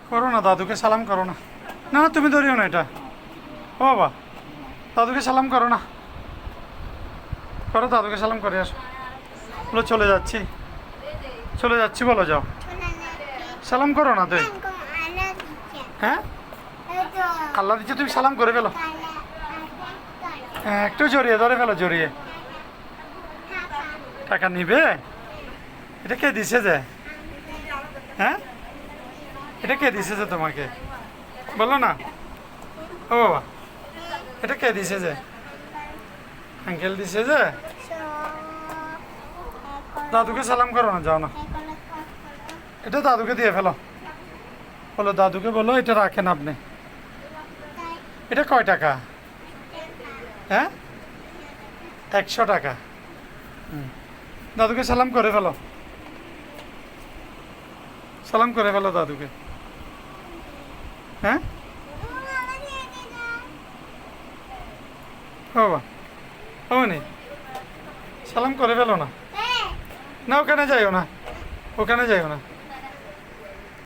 করো না, দাদুকে সালাম করো না। না না, তুমি ধরিও না এটা। ও বাবা, দাদুকে সালাম করো না। করো, দাদুকে সালাম করে আসো। বলো চলে যাচ্ছি, চলে যাচ্ছি বলো, যাও। সালাম করো না তুই। হ্যাঁ, আল্লাহ দিচ্ছে, তুমি সালাম করে ফেলো। হ্যাঁ, একটু জড়িয়ে ধরে ফেলো, জড়িয়ে। টাকা নিবে? এটা কে দিছে যে? হ্যাঁ, এটা কে দিছে যে তোমাকে? বলো না। ও বাবা, এটা কে দিছে যে? আঙ্কেল দিছে যে? দাদুকে সালাম করো না, যাও না। এটা দাদুকে দিয়ে ফেলো। বলো দাদুকে, বলো এটা রাখেন আপনি। এটা কয় টাকা? হ্যাঁ, 100 টাকা। দাদুকে সালাম করে ফেলো, সালাম করে ফেলো দাদুকে। হ্যাঁ, ও বাবা, ও নি, সালাম করে ফেলো না। না, ওখানে যাইও না, ওখানে যাইও না।